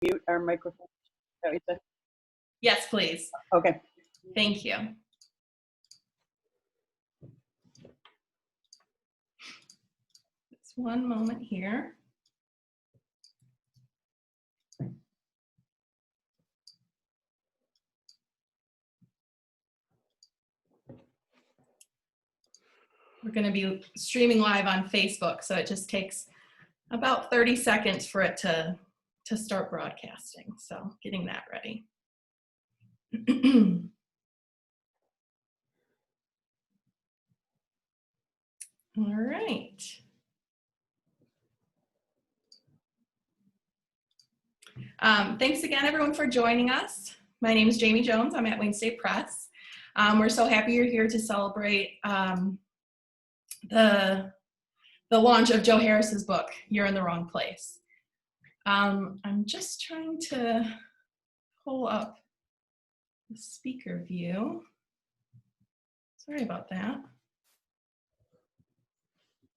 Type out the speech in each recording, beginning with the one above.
mute our microphone? Is that what you said? Yes, please. Okay. Thank you. Just one moment here. We're going to be streaming live on Facebook, so it just takes about 30 seconds for it to start broadcasting. So getting that ready. All right. Thanks again, everyone, for joining us. My name is Jamie Jones. I'm at Wayne State Press. We're so happy you're here to celebrate the launch of Joe Harris's book, You're in the Wrong Place. I'm just trying to pull up the speaker view. Sorry about that.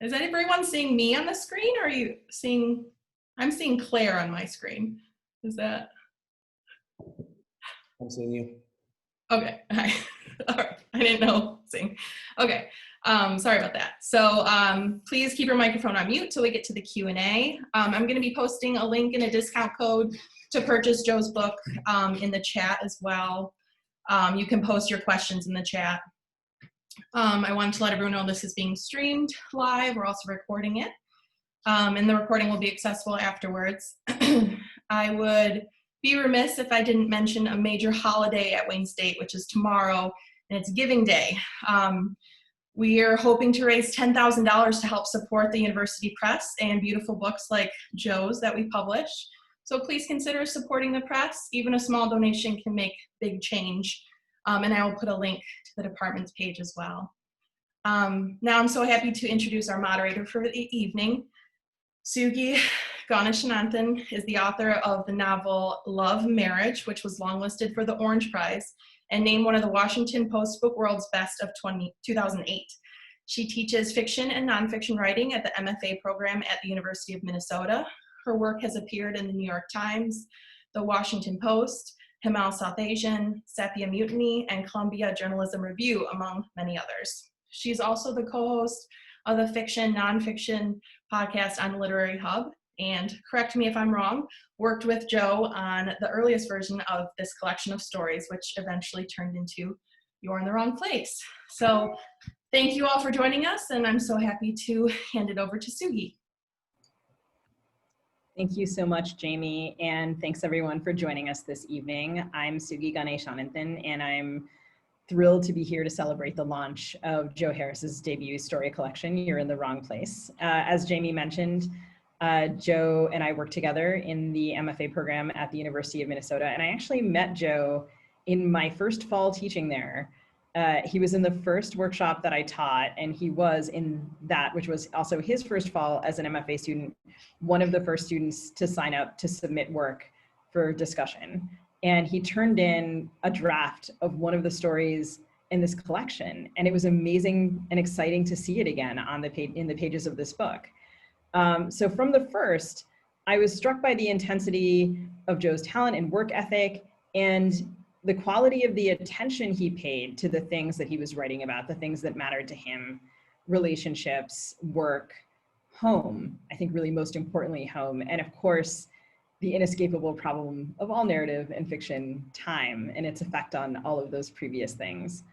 Is everyone seeing me on the screen, or are you seeing, I'm seeing Claire on my screen. Is that? I'm seeing you. Okay, hi. All right, I didn't know. Okay, sorry about that. So please keep your microphone on mute till we get to the Q&A. I'm gonna be posting a link and a discount code to purchase Joe's book in the chat as well. You can post your questions in the chat. I wanted to let everyone know this is being streamed live. We're also recording it. And the recording will be accessible afterwards. I would be remiss if I didn't mention a major holiday at Wayne State, which is tomorrow, and it's Giving Day. We are hoping to raise $10,000 to help support the university press and beautiful books like Joe's that we publish. So please consider supporting the press. Even a small donation can make big change. And I will put a link to the department's page as well. Now I'm so happy to introduce our moderator for the evening. Tsugi Ganeshananthan is the author of the novel Love, Marriage, which was longlisted for the Orange Prize and named one of the Washington Post Book World's Best of 2008. She teaches fiction and nonfiction writing at the MFA program at the University of Minnesota. Her work has appeared in the New York Times, the Washington Post, Himal South Asian, Sapia Mutiny, and Columbia Journalism Review, among many others. She's also the co-host of the fiction, nonfiction podcast on Literary Hub, and correct me if I'm wrong, worked with Joe on the earliest version of this collection of stories, which eventually turned into You're in the Wrong Place. So thank you all for joining us, and I'm so happy to hand it over to Sugi. Thank you so much, Jamie, and thanks everyone for joining us this evening. I'm Tsugi Ganeshan, and I'm thrilled to be here to celebrate the launch of Joe Harris's debut story collection, You're in the Wrong Place. As Jamie mentioned, Joe and I worked together in the MFA program at the University of Minnesota, and I actually met Joe in my first fall teaching there. He was in the first workshop that I taught, and he was in that, which was also his first fall as an MFA student, one of the first students to sign up to submit work for discussion. And he turned in a draft of one of the stories in this collection, and it was amazing and exciting to see it again on the page, in the pages of this book. So from the first, I was struck by the intensity of Joe's talent and work ethic, and the quality of the attention he paid to the things that he was writing about, the things that mattered to him: relationships, work, home, I think really most importantly home, and of course, the inescapable problem of all narrative and fiction, time, and its effect on all of those previous things.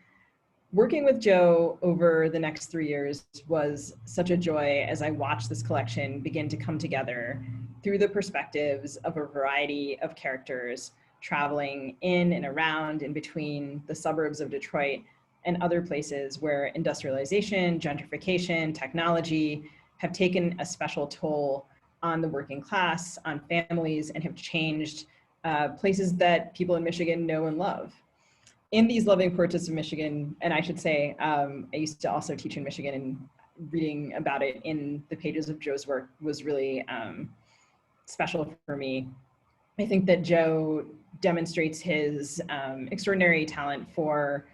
Working with Joe over the next 3 years was such a joy as I watched this collection begin to come together through the perspectives of a variety of characters traveling in and around and between the suburbs of Detroit and other places where industrialization, gentrification, technology have taken a special toll on the working class, on families, and have changed places that people in Michigan know and love. In these loving portraits of Michigan, and I should say, I used to also teach in Michigan, and reading about it in the pages of Joe's work was really special for me. I think that Joe demonstrates his extraordinary talent for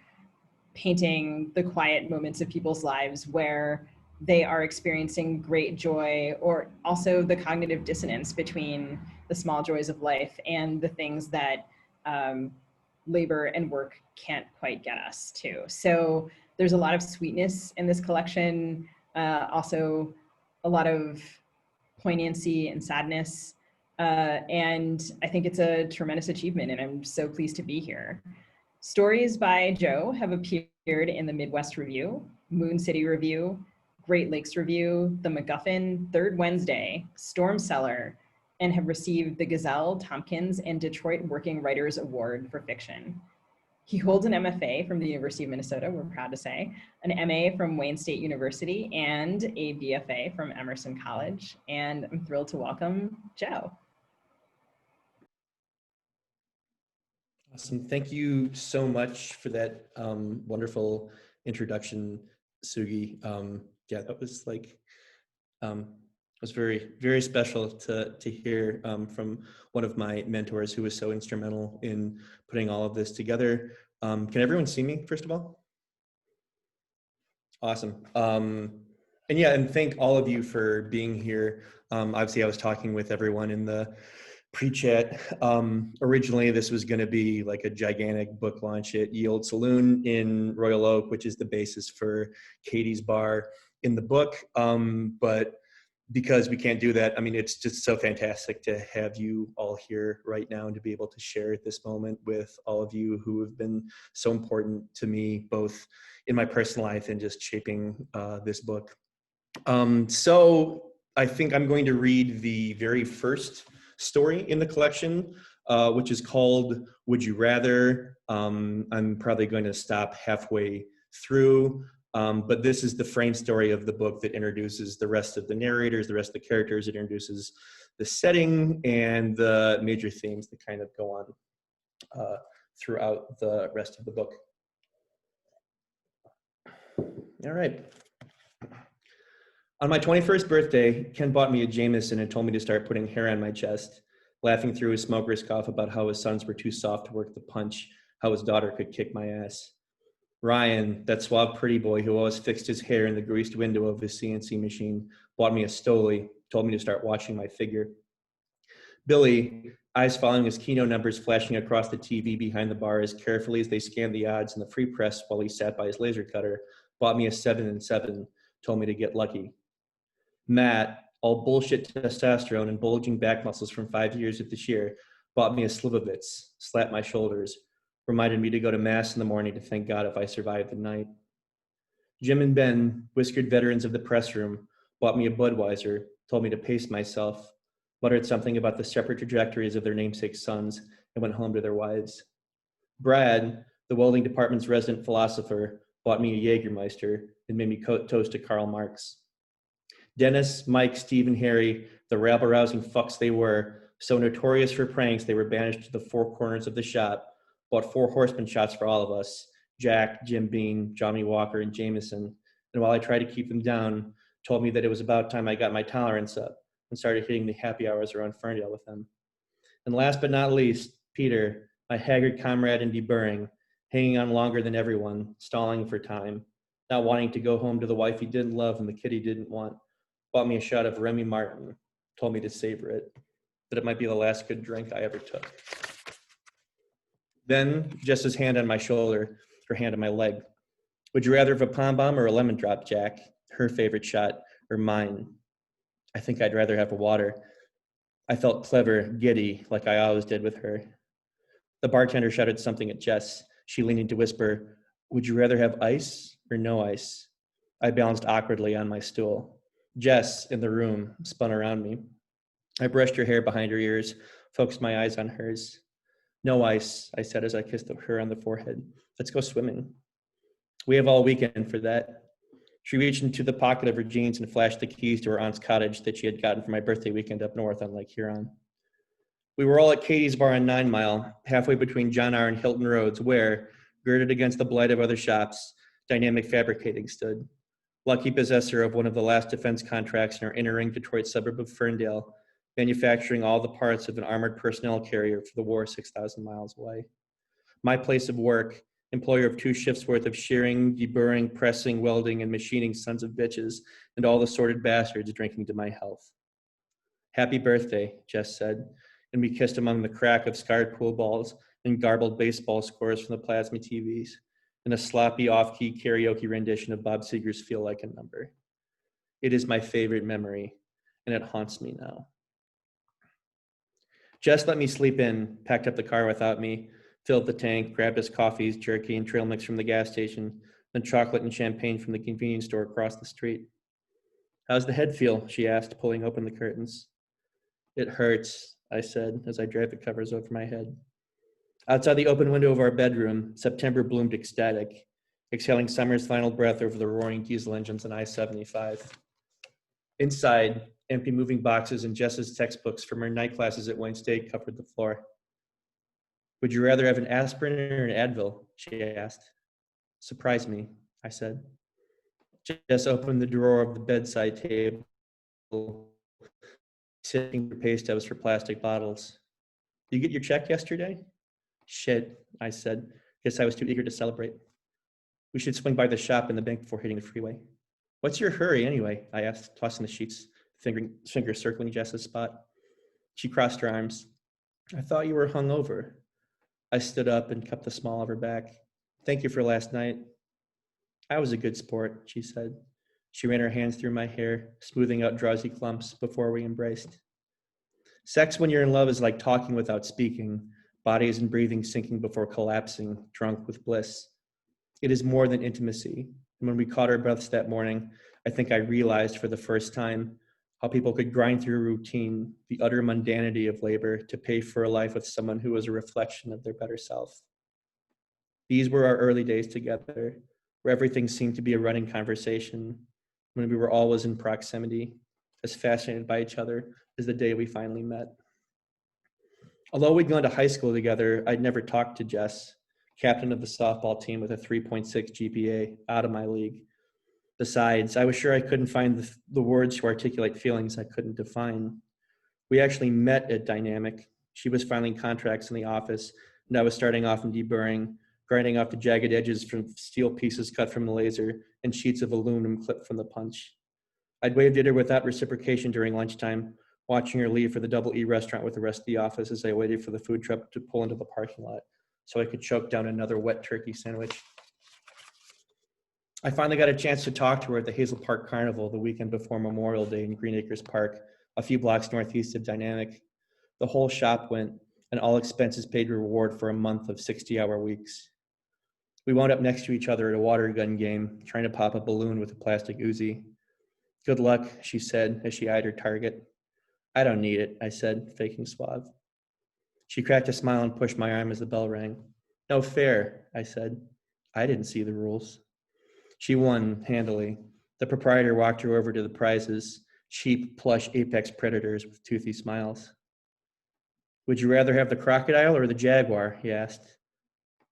painting the quiet moments of people's lives where they are experiencing great joy, or also the cognitive dissonance between the small joys of life and the things that labor and work can't quite get us to. So there's a lot of sweetness in this collection, also a lot of poignancy and sadness. And I think it's a tremendous achievement, and I'm so pleased to be here. Stories by Joe have appeared in the Midwest Review, Moon City Review, Great Lakes Review, the MacGuffin, Third Wednesday, Storm Cellar, and have received the Gesell, Tompkins, and Detroit Working Writers Award for fiction. He holds an MFA from the University of Minnesota, we're proud to say, an MA from Wayne State University, and a BFA from Emerson College. And I'm thrilled to welcome Joe. Awesome. Thank you so much for that wonderful introduction, Sugi. Yeah, that was like, it was very, very special to hear from one of my mentors who was so instrumental in putting all of this together. Can everyone see me, first of all? Awesome. And yeah, and thank all of you for being here. Obviously, I was talking with everyone in the pre-chat. Originally, this was going to be like a gigantic book launch at Ye Olde Saloon in Royal Oak, which is the basis for Katie's Bar in the book. But because we can't do that, I mean, it's just so fantastic to have you all here right now and to be able to share this moment with all of you who have been so important to me, both in my personal life and just shaping this book. So I think I'm going to read the very first story in the collection, which is called Would You Rather? I'm probably going to stop halfway through, but this is the frame story of the book that introduces the rest of the narrators, the rest of the characters. It introduces the setting and the major themes that kind of go on throughout the rest of the book. All right. On my 21st birthday, Ken bought me a Jameson and told me to start putting hair on my chest, laughing through his smoker's cough about how his sons were too soft to work the punch, how his daughter could kick my ass. Ryan, that suave pretty boy who always fixed his hair in the greased window of his CNC machine, bought me a Stoli, told me to start watching my figure. Billy, eyes following his Keno numbers flashing across the TV behind the bar as carefully as they scanned the odds in the free press while he sat by his laser cutter, bought me a 7 and 7, told me to get lucky. Matt, all bullshit testosterone and bulging back muscles from 5 years at the shear, bought me a Slivovitz, slapped my shoulders, reminded me to go to mass in the morning to thank God if I survived the night. Jim and Ben, whiskered veterans of the press room, bought me a Budweiser, told me to pace myself, muttered something about the separate trajectories of their namesake sons, and went home to their wives. Brad, the welding department's resident philosopher, bought me a Jägermeister and made me toast to Karl Marx. Dennis, Mike, Steve, and Harry, the rabble-rousing fucks they were, so notorious for pranks they were banished to the four corners of the shop, bought 4 horseman shots for all of us, Jack, Jim Beam, Johnny Walker, and Jameson, and while I tried to keep them down, told me that it was about time I got my tolerance up and started hitting the happy hours around Ferndale with them. And last but not least, Peter, my haggard comrade in deburring, hanging on longer than everyone, stalling for time, not wanting to go home to the wife he didn't love and the kid he didn't want, bought me a shot of Remy Martin, told me to savor it, that it might be the last good drink I ever took. Then, just his hand on my shoulder, her hand on my leg. Would you rather have a pom bomb or a lemon drop, Jack? Her favorite shot, or mine? I think I'd rather have a water. I felt clever, giddy, like I always did with her. The bartender shouted something at Jess. She leaned in to whisper, would you rather have ice or no ice? I balanced awkwardly on my stool. Jess, in the room, spun around me. I brushed her hair behind her ears, focused my eyes on hers. No ice, I said as I kissed her on the forehead. Let's go swimming. We have all weekend for that. She reached into the pocket of her jeans and flashed the keys to her aunt's cottage that she had gotten for my birthday weekend up north on Lake Huron. We were all at Katie's Bar on 9 Mile, halfway between John R. and Hilton Roads, where, girded against the blight of other shops, Dynamic Fabricating stood. Lucky possessor of one of the last defense contracts in our inner-ring Detroit suburb of Ferndale, manufacturing all the parts of an armored personnel carrier for the war 6,000 miles away. My place of work, employer of 2 shifts worth of shearing, deburring, pressing, welding, and machining sons of bitches, and all the sordid bastards drinking to my health. Happy birthday, Jess said, and we kissed among the crack of scarred pool balls and garbled baseball scores from the plasma TVs, and a sloppy off-key karaoke rendition of Bob Seger's Feel Like a Number. It is my favorite memory, and it haunts me now. Jess let me sleep in, packed up the car without me, filled the tank, grabbed us coffees, jerky, and trail mix from the gas station, then chocolate and champagne from the convenience store across the street. How's the head feel? She asked, pulling open the curtains. It hurts, I said, as I dragged the covers over my head. Outside the open window of our bedroom, September bloomed ecstatic, exhaling summer's final breath over the roaring diesel engines on I-75. Inside, empty moving boxes and Jess's textbooks from her night classes at Wayne State covered the floor. Would you rather have an aspirin or an Advil? She asked. Surprise me, I said. Jess opened the drawer of the bedside table, sifting for pay stubs for plastic bottles. Did you get your check yesterday? Shit, I said. Guess I was too eager to celebrate. We should swing by the shop and the bank before hitting the freeway. What's your hurry anyway? I asked, tossing the sheets, finger circling Jess's spot. She crossed her arms. I thought you were hungover. I stood up and cupped the small of her back. Thank you for last night. I was a good sport, she said. She ran her hands through my hair, smoothing out drowsy clumps before we embraced. Sex when you're in love is like talking without speaking, bodies and breathing sinking before collapsing, drunk with bliss. It is more than intimacy. And when we caught our breaths that morning, I think I realized for the first time how people could grind through routine, the utter mundanity of labor to pay for a life with someone who was a reflection of their better self. These were our early days together, where everything seemed to be a running conversation, when we were always in proximity, as fascinated by each other as the day we finally met. Although we'd gone to high school together, I'd never talked to Jess, captain of the softball team with a 3.6 GPA, out of my league. Besides, I was sure I couldn't find the words to articulate feelings I couldn't define. We actually met at Dynamic. She was filing contracts in the office, and I was starting off in deburring, grinding off the jagged edges from steel pieces cut from the laser and sheets of aluminum clipped from the punch. I'd waved at her without reciprocation during lunchtime, watching her leave for the Double E restaurant with the rest of the office as I waited for the food truck to pull into the parking lot so I could choke down another wet turkey sandwich. I finally got a chance to talk to her at the Hazel Park Carnival the weekend before Memorial Day in Green Acres Park, a few blocks northeast of Dynamic. The whole shop went, and all expenses paid reward for a month of 60-hour weeks. We wound up next to each other at a water gun game, trying to pop a balloon with a plastic Uzi. Good luck, she said as she eyed her target. I don't need it, I said, faking suave. She cracked a smile and pushed my arm as the bell rang. No fair, I said. I didn't see the rules. She won handily. The proprietor walked her over to the prizes, cheap, plush apex predators with toothy smiles. Would you rather have the crocodile or the jaguar? He asked.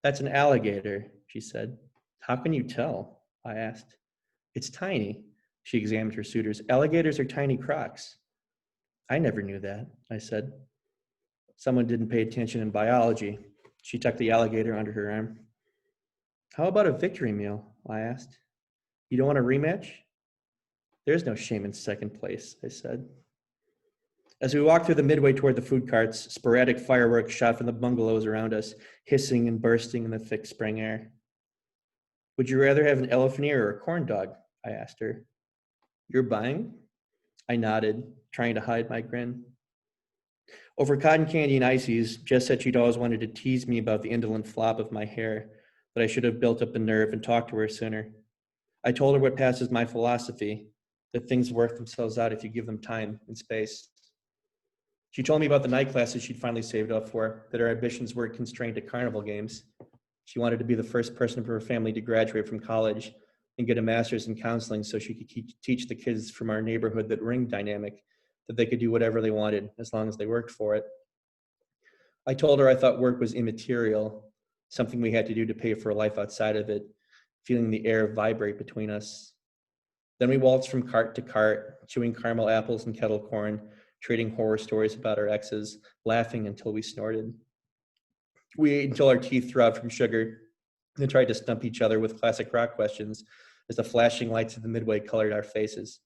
That's an alligator, she said. How can you tell? I asked. It's tiny. She examined her suitors. Alligators are tiny crocs. I never knew that, I said. Someone didn't pay attention in biology. She tucked the alligator under her arm. How about a victory meal? I asked. You don't want a rematch? There's no shame in second place, I said. As we walked through the midway toward the food carts, sporadic fireworks shot from the bungalows around us, hissing and bursting in the thick spring air. Would you rather have an elephant ear or a corn dog? I asked her. You're buying? I nodded, trying to hide my grin. Over cotton candy and ices, Jess said she'd always wanted to tease me about the indolent flop of my hair, that I should have built up the nerve and talked to her sooner. I told her what passes my philosophy, that things work themselves out if you give them time and space. She told me about the night classes she'd finally saved up for, that her ambitions weren't constrained to carnival games. She wanted to be the first person of her family to graduate from college and get a master's in counseling so she could teach the kids from our neighborhood that ring Dynamic that they could do whatever they wanted as long as they worked for it. I told her I thought work was immaterial, something we had to do to pay for a life outside of it, feeling the air vibrate between us. Then we waltzed from cart to cart, chewing caramel apples and kettle corn, trading horror stories about our exes, laughing until we snorted. We ate until our teeth throbbed from sugar, and tried to stump each other with classic rock questions as the flashing lights of the Midway colored our faces.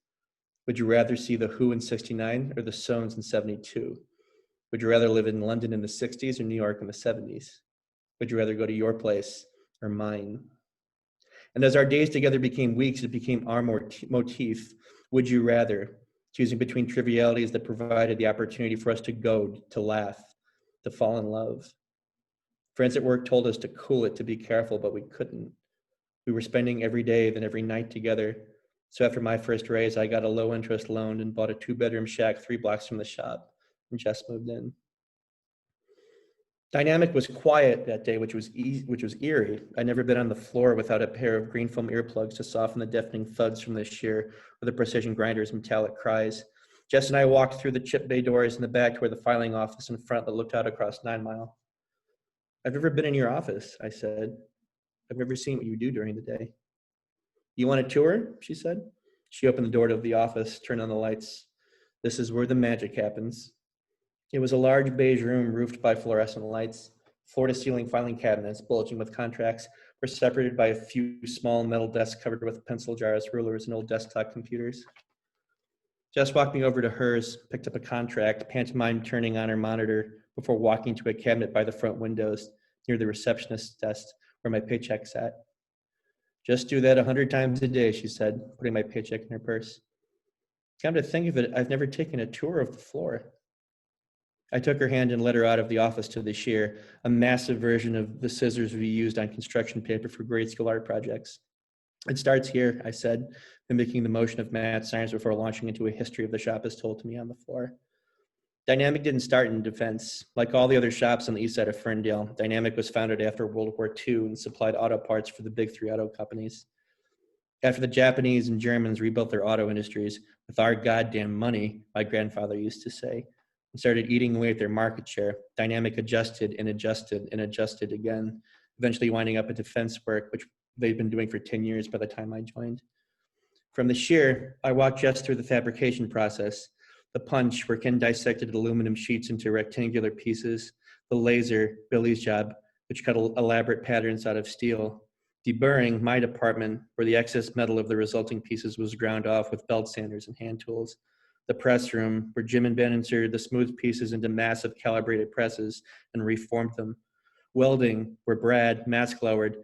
Would you rather see the Who in '69 or the Stones in '72? Would you rather live in London in the '60s or New York in the '70s? Would you rather go to your place or mine? And as our days together became weeks, it became our motif. Would you rather, choosing between trivialities that provided the opportunity for us to go, to laugh, to fall in love. Friends at work told us to cool it, to be careful, but we couldn't. We were spending every day, then every night together. So after my first raise, I got a low interest loan and bought a 2-bedroom shack 3 blocks from the shop, and Jess moved in. Dynamic was quiet that day, which was eerie. I'd never been on the floor without a pair of green foam earplugs to soften the deafening thuds from the shear or the precision grinder's metallic cries. Jess and I walked through the chip bay doors in the back toward the filing office in front that looked out across 9 Mile. I've never been in your office, I said. I've never seen what you do during the day. You want a tour? She said. She opened the door to the office, turned on the lights. This is where the magic happens. It was a large beige room roofed by fluorescent lights. Floor-to-ceiling filing cabinets, bulging with contracts, were separated by a few small metal desks covered with pencil jars, rulers, and old desktop computers. Jess walked me over to hers, picked up a contract, pantomime turning on her monitor before walking to a cabinet by the front windows near the receptionist's desk where my paycheck sat. Just do that 100 times a day, she said, putting my paycheck in her purse. Come to think of it, I've never taken a tour of the floor. I took her hand and led her out of the office to the shear, a massive version of the scissors we used on construction paper for grade school art projects. It starts here, I said, mimicking the motion of mad science before launching into a history of the shop as told to me on the floor. Dynamic didn't start in defense. Like all the other shops on the east side of Ferndale, Dynamic was founded after World War II and supplied auto parts for the big 3 auto companies. After the Japanese and Germans rebuilt their auto industries with our goddamn money, my grandfather used to say, and started eating away at their market share, Dynamic adjusted and adjusted and adjusted again, eventually winding up at defense work, which they'd been doing for 10 years by the time I joined. From the shear, I walked Jess through the fabrication process, the punch, where Ken dissected aluminum sheets into rectangular pieces, the laser, Billy's job, which cut elaborate patterns out of steel, deburring, my department, where the excess metal of the resulting pieces was ground off with belt sanders and hand tools, the press room, where Jim and Ben inserted the smooth pieces into massive calibrated presses and reformed them, welding, where Brad, mask lowered,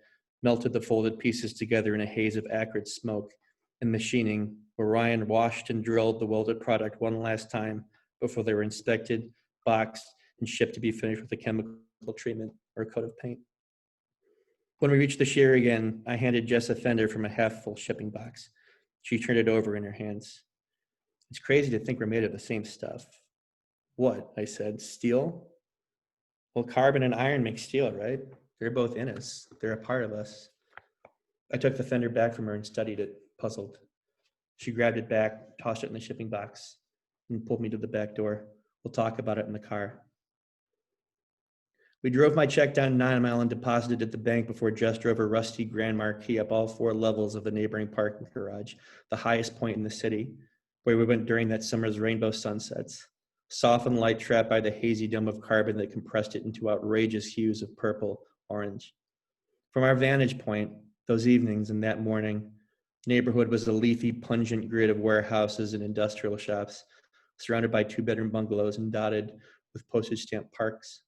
melted the folded pieces together in a haze of acrid smoke, and machining, where Ryan washed and drilled the welded product one last time before they were inspected, boxed, and shipped to be finished with a chemical treatment or a coat of paint. When we reached the shear again, I handed Jess a fender from a half-full shipping box. She turned it over in her hands. It's crazy to think we're made of the same stuff. What? I said. Steel? Well, carbon and iron make steel, right? They're both in us. They're a part of us. I took the fender back from her and studied it, puzzled. She grabbed it back, tossed it in the shipping box, and pulled me to the back door. We'll talk about it in the car. We drove my check down 9 Mile and deposited at the bank before Jess drove a rusty Grand Marquis up all 4 levels of the neighboring parking garage, the highest point in the city, where we went during that summer's rainbow sunsets, softened light trapped by the hazy dome of carbon that compressed it into outrageous hues of purple, orange. From our vantage point, those evenings and that morning, the neighborhood was a leafy, pungent grid of warehouses and industrial shops, surrounded by 2-bedroom bungalows and dotted with postage stamp parks.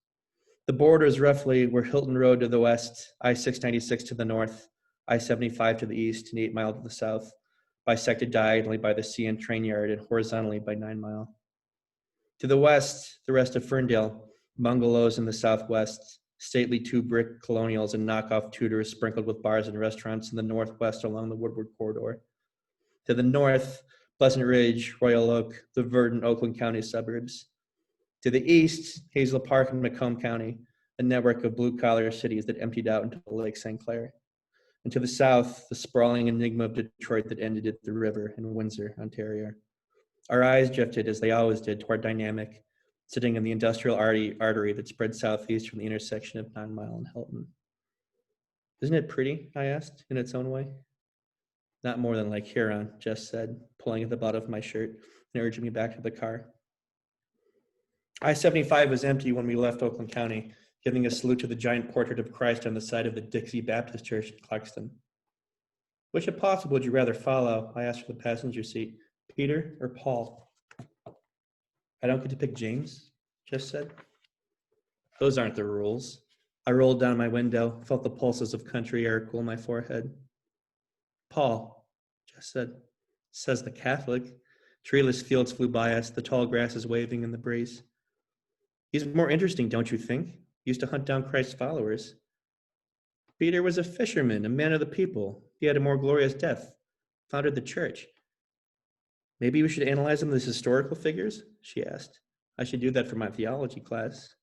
The borders roughly were Hilton Road to the west, I-696 to the north, I-75 to the east, and 8 Mile to the south, bisected diagonally by the sea and train yard and horizontally by 9 Mile. To the west, the rest of Ferndale, bungalows in the southwest, stately 2-brick colonials and knockoff Tudors sprinkled with bars and restaurants in the northwest along the Woodward corridor. To the north, Pleasant Ridge, Royal Oak, the verdant Oakland County suburbs. To the east, Hazel Park and Macomb County, a network of blue-collar cities that emptied out into Lake St. Clair. And to the south, the sprawling enigma of Detroit that ended at the river in Windsor, Ontario. Our eyes drifted, as they always did, toward Dynamic, sitting in the industrial artery that spread southeast from the intersection of 9 Mile and Hilton. Isn't it pretty? I asked, in its own way. Not more than Lake Huron, Jess said, pulling at the butt of my shirt and urging me back to the car. I-75 was empty when we left Oakland County, giving a salute to the giant portrait of Christ on the side of the Dixie Baptist Church in Clarkston. Which apostle would you rather follow? I asked for the passenger seat. Peter or Paul? I don't get to pick James, Jess said. Those aren't the rules. I rolled down my window, felt the pulses of country air cool my forehead. Paul, Jess said. Says the Catholic. Treeless fields flew by us, the tall grasses waving in the breeze. He's more interesting, don't you think? He used to hunt down Christ's followers. Peter was a fisherman, a man of the people. He had a more glorious death, founded the church. Maybe we should analyze them as historical figures, she asked. I should do that for my theology class.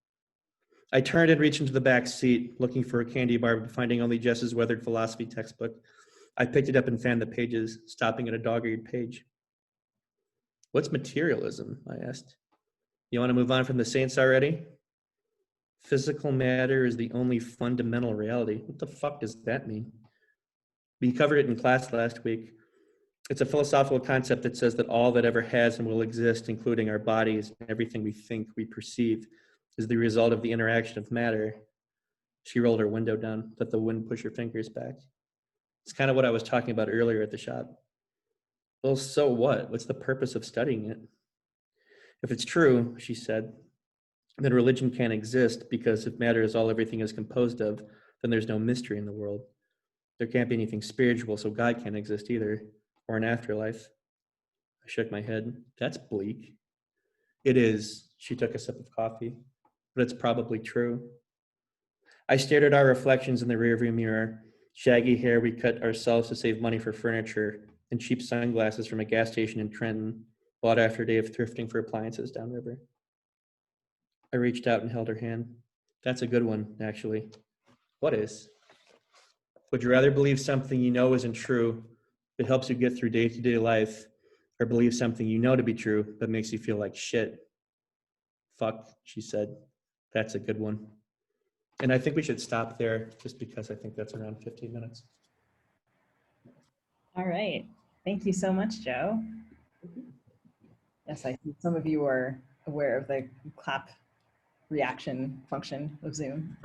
I turned and reached into the back seat, looking for a candy bar, but finding only Jess's weathered philosophy textbook. I picked it up and fanned the pages, stopping at a dog-eared page. What's materialism? I asked. You want to move on from the saints already? Physical matter is the only fundamental reality. What the fuck does that mean? We covered it in class last week. It's a philosophical concept that says that all that ever has and will exist, including our bodies and everything we think, we perceive, is the result of the interaction of matter. She rolled her window down, let the wind push her fingers back. It's kind of what I was talking about earlier at the shop. Well, so what? What's the purpose of studying it? If it's true, she said, then religion can't exist, because if matter is all everything is composed of, then there's no mystery in the world. There can't be anything spiritual, so God can't exist either, or an afterlife. I shook my head. That's bleak. It is. She took a sip of coffee, but it's probably true. I stared at our reflections in the rearview mirror, shaggy hair we cut ourselves to save money for furniture, and cheap sunglasses from a gas station in Trenton, bought after a day of thrifting for appliances downriver. I reached out and held her hand. That's a good one, actually. What is? Would you rather believe something you know isn't true that helps you get through day-to-day life, or believe something you know to be true but makes you feel like shit? Fuck, she said. That's a good one. And I think we should stop there, just because I think that's around 15 minutes. All right. Thank you so much, Joe. Yes, I think some of you are aware of the clap reaction function of Zoom.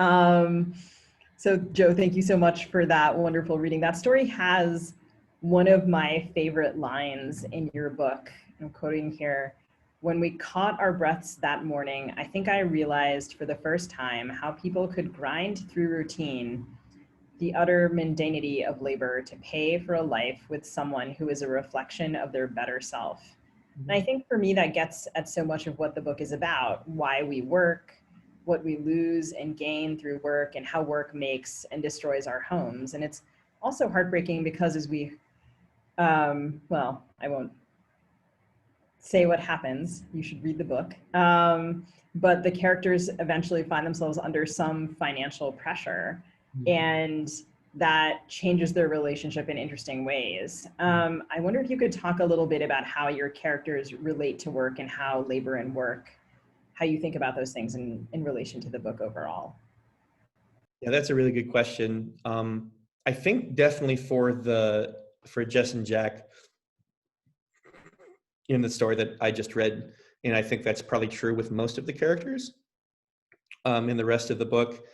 So Joe, thank you so much for that wonderful reading. That story has one of my favorite lines in your book. I'm quoting here. When we caught our breaths that morning, I think I realized for the first time how people could grind through routine, the utter mundanity of labor, to pay for a life with someone who is a reflection of their better self. And I think for me, that gets at so much of what the book is about: why we work, what we lose and gain through work, and how work makes and destroys our homes. And it's also heartbreaking because as we, well, I won't say what happens, you should read the book, but the characters eventually find themselves under some financial pressure, and that changes their relationship in interesting ways. I wonder if you could talk a little bit about how your characters relate to work and how labor and work, how you think about those things in relation to the book overall. Yeah, that's a really good question. I think definitely for Jess and Jack in the story that I just read, and I think that's probably true with most of the characters in the rest of the book.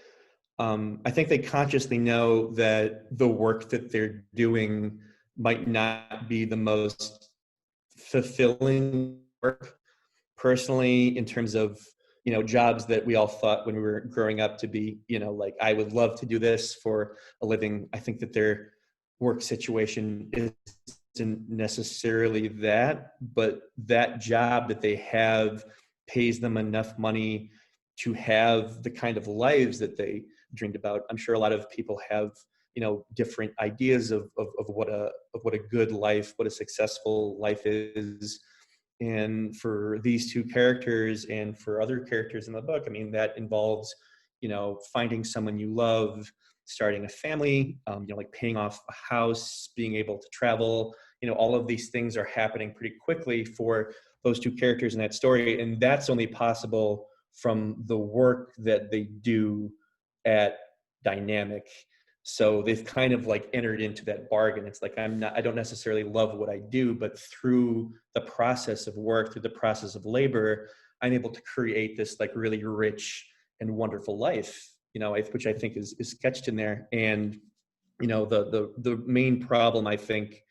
I think they consciously know that the work that they're doing might not be the most fulfilling work personally, in terms of, jobs that we all thought when we were growing up to be, like, I would love to do this for a living. I think that their work situation isn't necessarily that, but that job that they have pays them enough money to have the kind of lives that they dreamed about. I'm sure a lot of people have, different ideas of what a good life, what a successful life is. And for these two characters and for other characters in the book, I mean, that involves, finding someone you love, starting a family, like paying off a house, being able to travel, all of these things are happening pretty quickly for those two characters in that story. And that's only possible from the work that they do at Dynamic. So they've kind of like entered into that bargain. It's like, I don't necessarily love what I do, but through the process of work, through the process of labor, I'm able to create this like really rich, and wonderful life, which I think is sketched in there. And, the main problem, I think,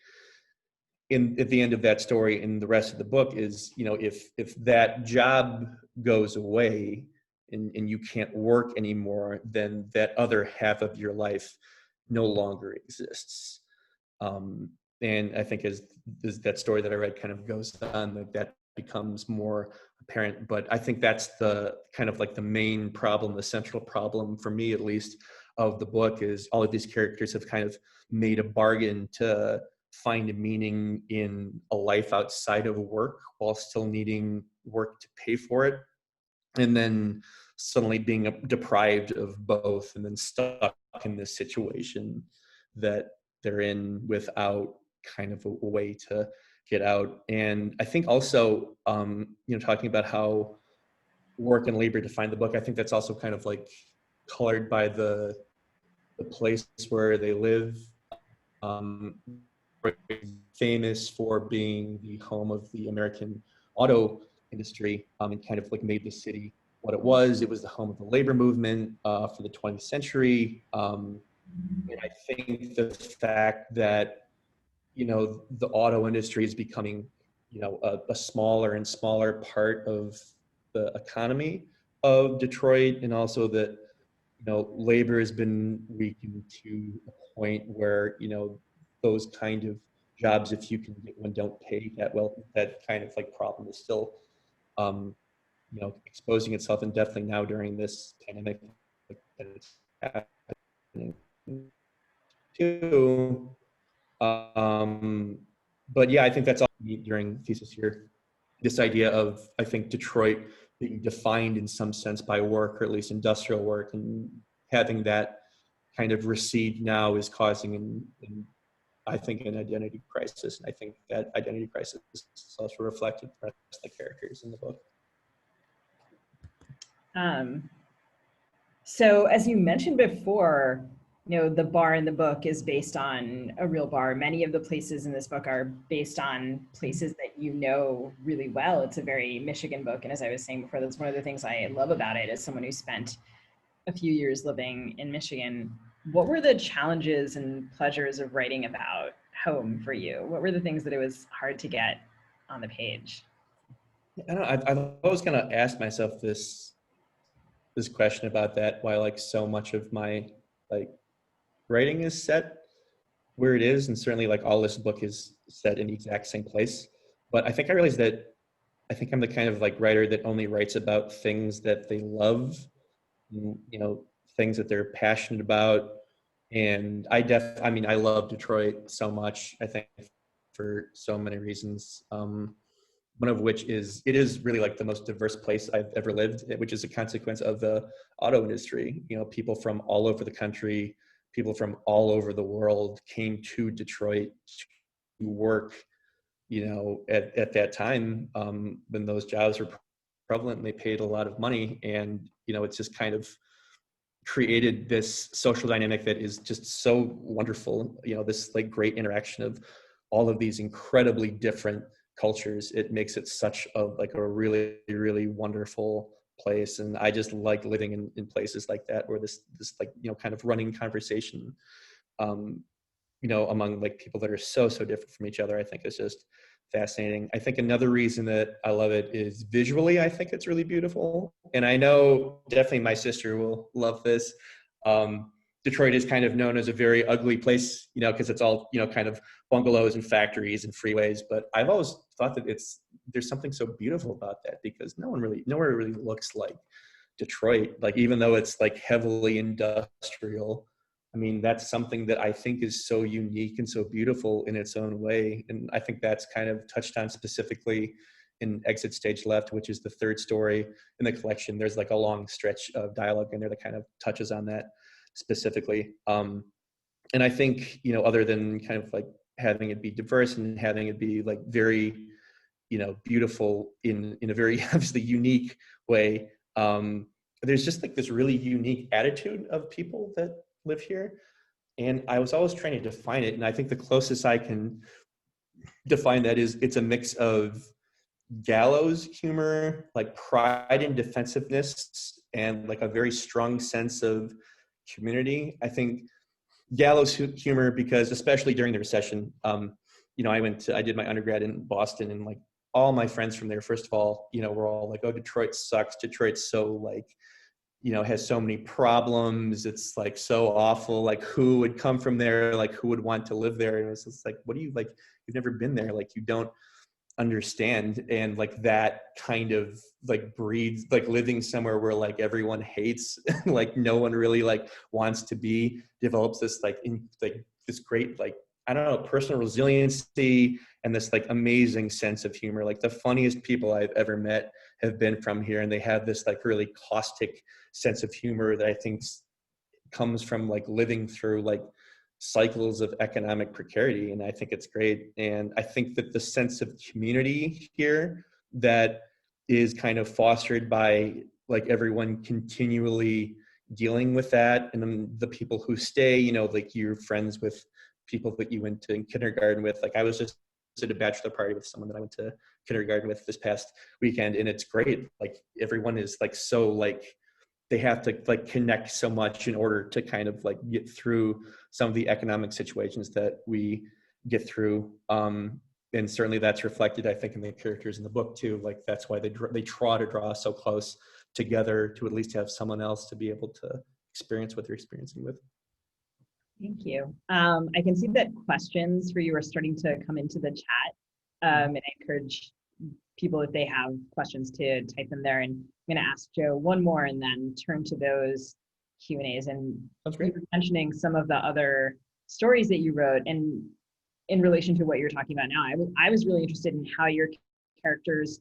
at the end of that story in the rest of the book is, if that job goes away and you can't work anymore, then that other half of your life no longer exists. And I think as that story that I read kind of goes on, that becomes more apparent. But I think that's the kind of like the main problem, the central problem for me, at least, of the book, is all of these characters have kind of made a bargain to find a meaning in a life outside of work while still needing work to pay for it. And then suddenly being deprived of both, and then stuck in this situation that they're in without kind of a way to get out. And I think also, talking about how work and labor define the book, I think that's also kind of like colored by the place where they live. Famous for being the home of the American auto industry, and kind of like made the city what it was. It was the home of the labor movement for the 20th century. And I think the fact that, the auto industry is becoming, a smaller and smaller part of the economy of Detroit, and also that, labor has been weakened to a point where, those kind of jobs, if you can get one, don't pay that well. That kind of like problem is still, exposing itself, and definitely now during this pandemic, that it's happening too. But yeah, I think that's all during thesis here. This idea of, I think, Detroit being defined in some sense by work, or at least industrial work, and having that kind of recede now is causing I think an identity crisis. And I think that identity crisis is also reflected in the rest of the characters in the book. So as you mentioned before, the bar in the book is based on a real bar. Many of the places in this book are based on places that you know really well. It's a very Michigan book. And as I was saying before, that's one of the things I love about it as someone who spent a few years living in Michigan. What were the challenges and pleasures of writing about home for you? What were the things that it was hard to get on the page? I don't know, I've always kind of asked myself this question about that, why like so much of my like writing is set where it is, and certainly like all this book is set in the exact same place. But I think I realized that I think I'm the kind of like writer that only writes about things that they love, things that they're passionate about. And I love Detroit so much, I think, for so many reasons. One of which is, it is really like the most diverse place I've ever lived, which is a consequence of the auto industry. People from all over the country, people from all over the world came to Detroit to work, at that time, when those jobs were prevalent and they paid a lot of money. And, it's just kind of created this social dynamic that is just so wonderful. This like great interaction of all of these incredibly different cultures. It makes it such a really, really wonderful place. And I just like living in places like that, where this like, kind of running conversation, among like people that are so different from each other, I think is just fascinating. I think another reason that I love it is visually, I think it's really beautiful. And I know definitely my sister will love this. Detroit is kind of known as a very ugly place, because it's all, kind of bungalows and factories and freeways. But I've always thought that there's something so beautiful about that, because nowhere really looks like Detroit. Like, even though it's like heavily industrial, I mean, that's something that I think is so unique and so beautiful in its own way. And I think that's kind of touched on specifically in Exit Stage Left, which is the third story in the collection. There's like a long stretch of dialogue in there that kind of touches on that specifically. And I think, other than kind of like having it be diverse and having it be like very, beautiful in a very obviously unique way, there's just like this really unique attitude of people that live here. And I was always trying to define it. And I think the closest I can define that is it's a mix of gallows humor, like pride and defensiveness, and like a very strong sense of community. I think gallows humor, because especially during the recession, I did my undergrad in Boston, and like all my friends from there, first of all, were all like, oh, Detroit sucks. Detroit's so like, has so many problems. It's like so awful. Like, who would come from there? Like, who would want to live there? And it's just like, what do you like? You've never been there. Like, you don't understand. And like that kind of like breeds like living somewhere where like everyone hates, like no one really like wants to be, develops this like this great like, I don't know, personal resiliency and this like amazing sense of humor. Like the funniest people I've ever met have been from here, and they have this like really caustic sense of humor that I think comes from like living through like cycles of economic precarity. And I think it's great. And I think that the sense of community here that is kind of fostered by like everyone continually dealing with that, and then the people who stay, like you're friends with people that you went to kindergarten with. Like I was just at a bachelor party with someone that I went to kindergarten with this past weekend, and it's great. Like everyone is like so like they have to like connect so much in order to kind of like get through some of the economic situations that we get through. And certainly that's reflected, I think, in the characters in the book too. Like that's why they try to draw so close together, to at least have someone else to be able to experience what they're experiencing with. Thank you. I can see that questions for you are starting to come into the chat. And I encourage people, if they have questions, to type them there. And I'm going to ask Joe one more and then turn to those Q&As. And Sounds great. you were mentioning some of the other stories that you wrote, and in relation to what you're talking about now, I was really interested in how your characters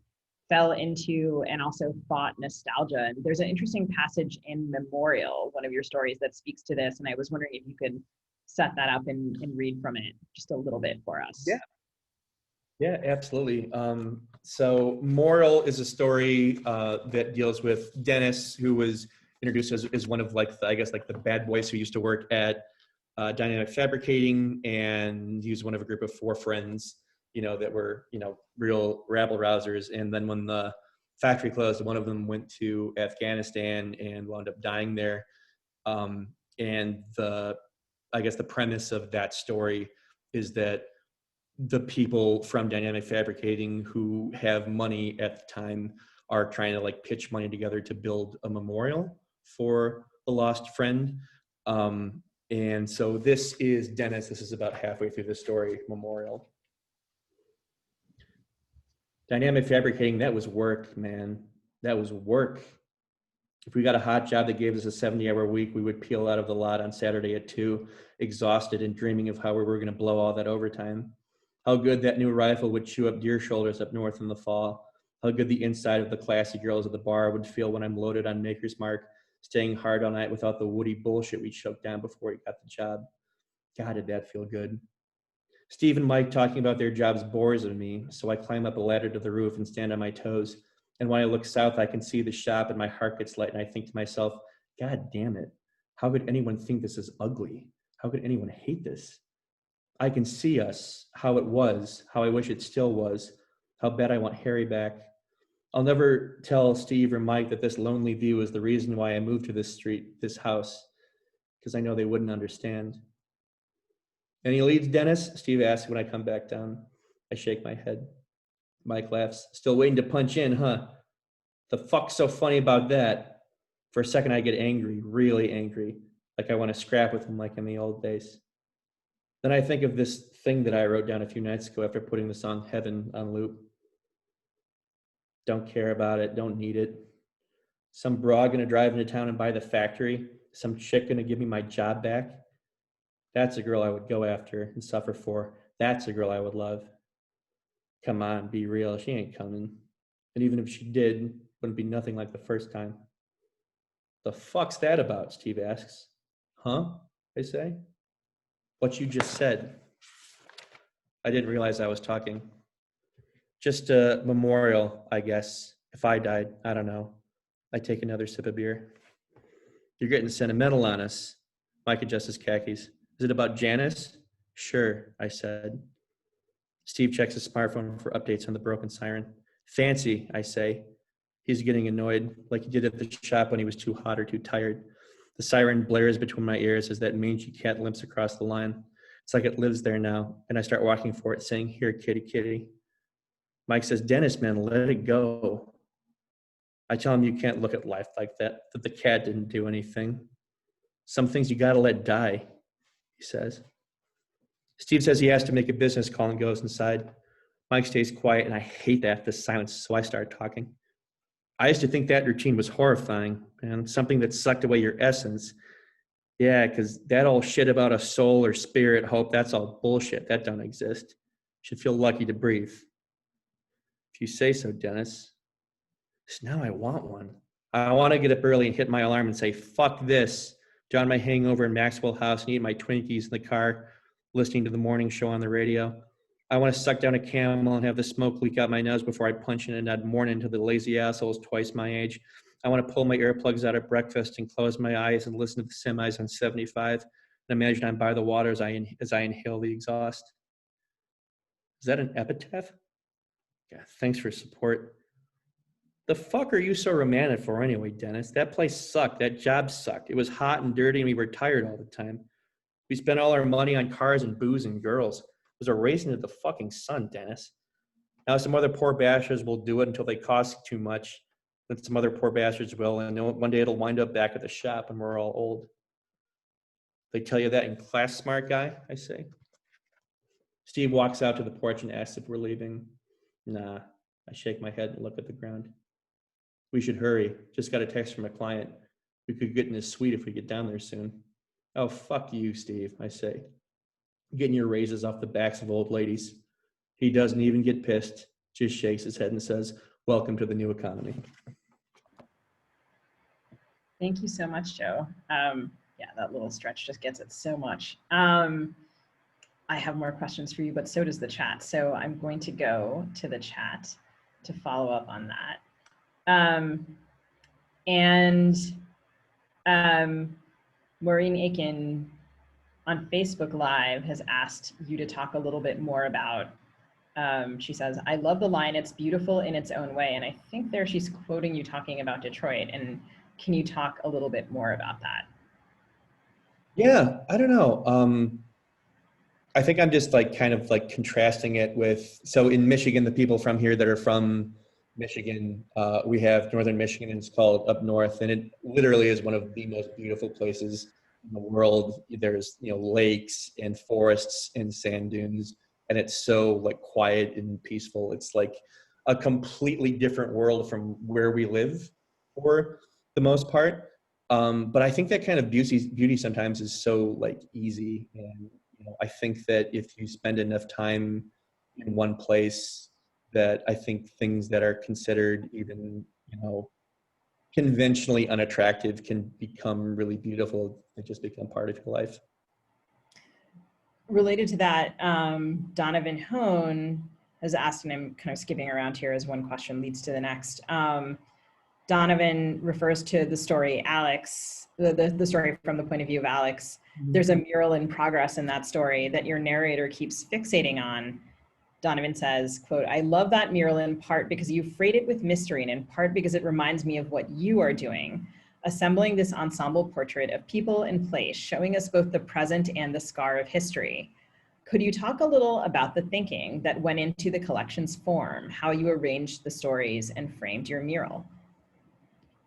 fell into and also fought nostalgia. And there's an interesting passage in Memorial, one of your stories, that speaks to this. And I was wondering if you could set that up and read from it just a little bit for us. Yeah, absolutely. So Moral is a story that deals with Dennis, who was introduced as one of like the bad boys who used to work at Dynamic Fabricating, and he was one of a group of 4 friends, that were, real rabble rousers. And then when the factory closed, one of them went to Afghanistan and wound up dying there. And the premise of that story is that the people from Dynamic Fabricating who have money at the time are trying to like pitch money together to build a memorial for a lost friend. And so this is Dennis. This is about halfway through the story, Memorial. Dynamic Fabricating, that was work, man. That was work. If we got a hot job that gave us a 70-hour week, we would peel out of the lot on Saturday at 2, exhausted and dreaming of how we were going to blow all that overtime. How good that new rifle would chew up deer shoulders up north in the fall. How good the inside of the classy girls at the bar would feel when I'm loaded on Maker's Mark, staying hard all night without the woody bullshit we choked down before we got the job. God, did that feel good. Steve and Mike talking about their jobs bores me, so I climb up a ladder to the roof and stand on my toes. And when I look south, I can see the shop and my heart gets light, and I think to myself, God damn it. How could anyone think this is ugly? How could anyone hate this? I can see us, how it was, how I wish it still was, how bad I want Harry back. I'll never tell Steve or Mike that this lonely view is the reason why I moved to this street, this house, because I know they wouldn't understand. Any leads, Dennis? Steve asks when I come back down. I shake my head. Mike laughs. Still waiting to punch in, huh? The fuck's so funny about that? For a second, I get angry, really angry, like I want to scrap with him like in the old days. Then I think of this thing that I wrote down a few nights ago after putting the song Heaven on loop. Don't care about it, don't need it. Some broad gonna drive into town and buy the factory. Some chick gonna give me my job back. That's a girl I would go after and suffer for. That's a girl I would love. Come on, be real, she ain't coming. And even if she did, wouldn't be nothing like the first time. The fuck's that about? Steve asks. Huh? I say. What you just said. I didn't realize I was talking. Just a memorial, I guess. If I died, I don't know. I take another sip of beer. You're getting sentimental on us. Mike adjusts his khakis. Is it about Janice? Sure, I said. Steve checks his smartphone for updates on the broken siren. Fancy, I say. He's getting annoyed, like he did at the shop when he was too hot or too tired. The siren blares between my ears as that mangy cat limps across the line. It's like it lives there now, and I start walking for it, saying, "Here, kitty, kitty." Mike says, "Dennis, man, let it go." I tell him you can't look at life like that, that the cat didn't do anything. Some things you gotta let die, he says. Steve says he has to make a business call and goes inside. Mike stays quiet, and I hate that, the silence, so I start talking. I used to think that routine was horrifying, and something that sucked away your essence. Yeah, because that old shit about a soul or spirit, hope, that's all bullshit. That don't exist. You should feel lucky to breathe. If you say so, Dennis. So now I want one. I want to get up early and hit my alarm and say, fuck this. John my hangover in Maxwell House and eat my Twinkies in the car, listening to the morning show on the radio. I want to suck down a Camel and have the smoke leak out my nose before I punch in and add morning to the lazy assholes twice my age. I want to pull my earplugs out at breakfast and close my eyes and listen to the semis on 75 and imagine I'm by the water as I inhale the exhaust. Is that an epitaph? Yeah, thanks for support. The fuck are you so romantic for anyway, Dennis? That place sucked. That job sucked. It was hot and dirty and we were tired all the time. We spent all our money on cars and booze and girls. It was a race into the fucking sun, Dennis. Now some other poor bastards will do it until they cost too much. Then some other poor bastards will, and one day it'll wind up back at the shop and we're all old. They tell you that in class, smart guy, I say. Steve walks out to the porch and asks if we're leaving. Nah, I shake my head and look at the ground. We should hurry. Just got a text from a client. We could get in his suite if we get down there soon. Oh, fuck you, Steve, I say. Getting your raises off the backs of old ladies. He doesn't even get pissed, just shakes his head and says, welcome to the new economy. Thank you so much, Joe. Yeah, that little stretch just gets it so much. I have more questions for you, but so does the chat. So I'm going to go to the chat to follow up on that. Maureen Aiken on Facebook Live has asked you to talk a little bit more about, she says, I love the line, it's beautiful in its own way. And I think there she's quoting you talking about Detroit. And can you talk a little bit more about that? Yeah, I don't know. I think I'm just like kind of like contrasting it with, so in Michigan, the people from here that are from Michigan, we have Northern Michigan and it's called Up North, and it literally is one of the most beautiful places in the world. There's, you know, lakes and forests and sand dunes, and it's so like quiet and peaceful. It's like a completely different world from where we live for the most part. But I think that kind of beauty sometimes is so like easy, and you know, I think that if you spend enough time in one place, that I think things that are considered even, you know, conventionally unattractive can become really beautiful and just become part of your life. Related to that, Donovan Hone has asked, and I'm kind of skipping around here as one question leads to the next. Donovan refers to the story Alex, the story from the point of view of Alex. There's a mural in progress in that story that your narrator keeps fixating on. Donovan says, quote, I love that mural in part because you freight it with mystery and in part because it reminds me of what you are doing, assembling this ensemble portrait of people and place, showing us both the present and the scar of history. Could you talk a little about the thinking that went into the collection's form, how you arranged the stories and framed your mural?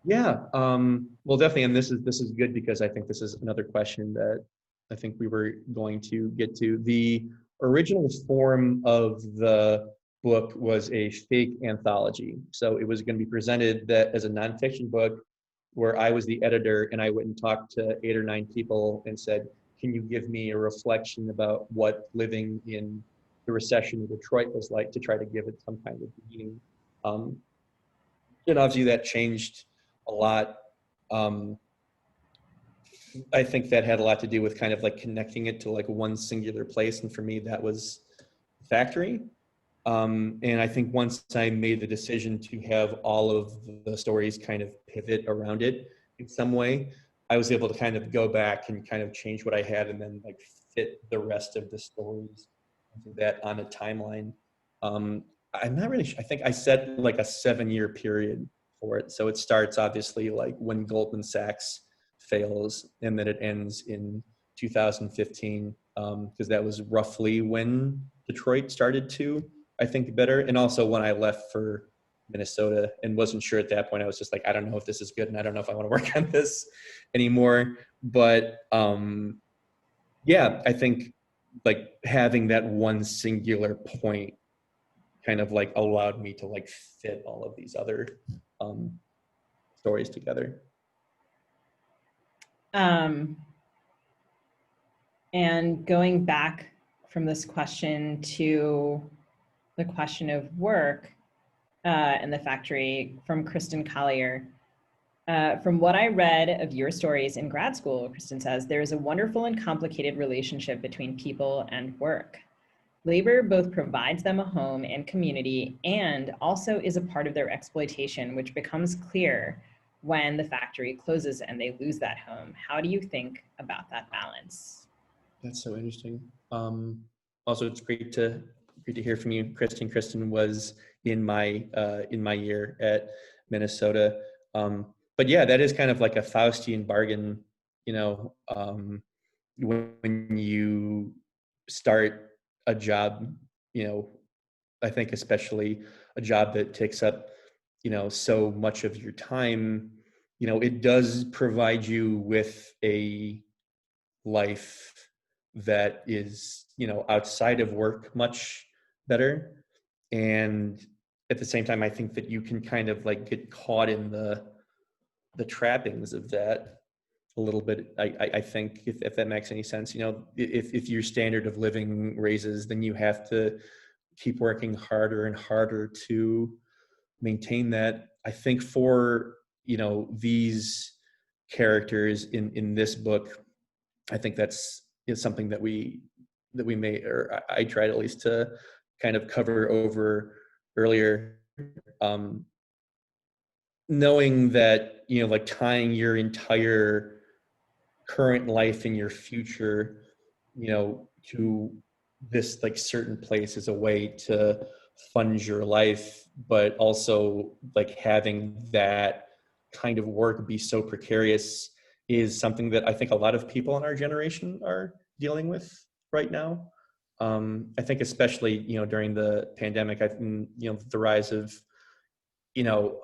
Yeah, well, definitely, and this is good because I think this is another question that I think we were going to get to. The original form of the book was a fake anthology, so it was going to be presented that as a nonfiction book, where I was the editor and I went and talked to 8 or 9 people and said, "Can you give me a reflection about what living in the recession of Detroit was like?" to try to give it some kind of meaning. And obviously that changed a lot. I think that had a lot to do with kind of like connecting it to like one singular place. And for me, that was factory. And I think once I made the decision to have all of the stories kind of pivot around it in some way, I was able to kind of go back and kind of change what I had and then like fit the rest of the stories into that on a timeline. I'm not really sure. I think I set like a 7-year period for it. So it starts obviously like when Goldman Sachs fails, and then it ends in 2015, because that was roughly when Detroit started to, I think, better. And also when I left for Minnesota and wasn't sure at that point, I was just like, I don't know if this is good, and I don't know if I want to work on this anymore. But yeah, I think like having that one singular point kind of like allowed me to like fit all of these other stories together. And going back from this question to the question of work in the factory from Kristen Collier. From what I read of your stories in grad school, Kristen says, there is a wonderful and complicated relationship between people and work. Labor both provides them a home and community and also is a part of their exploitation, which becomes clear when the factory closes and they lose that home. How do you think about that balance? That's so interesting. Also, it's great to hear from you, Kristen. Kristen was in my year at Minnesota. But yeah, that is kind of like a Faustian bargain, you know, when you start a job, you know, I think especially a job that takes up, you know, so much of your time, you know, it does provide you with a life that is, you know, outside of work much better. And at the same time, I think that you can kind of like get caught in the trappings of that a little bit. I think if that makes any sense, you know, if your standard of living raises, then you have to keep working harder and harder to maintain that. I think for, you know, these characters in this book, I think is something that we may, or I tried at least to kind of cover over earlier, knowing that, you know, like tying your entire current life and your future, you know, to this like certain place is a way to fund your life, but also like having that kind of work be so precarious is something that I think a lot of people in our generation are dealing with right now. I think especially, you know, during the pandemic, you know, the rise of, you know,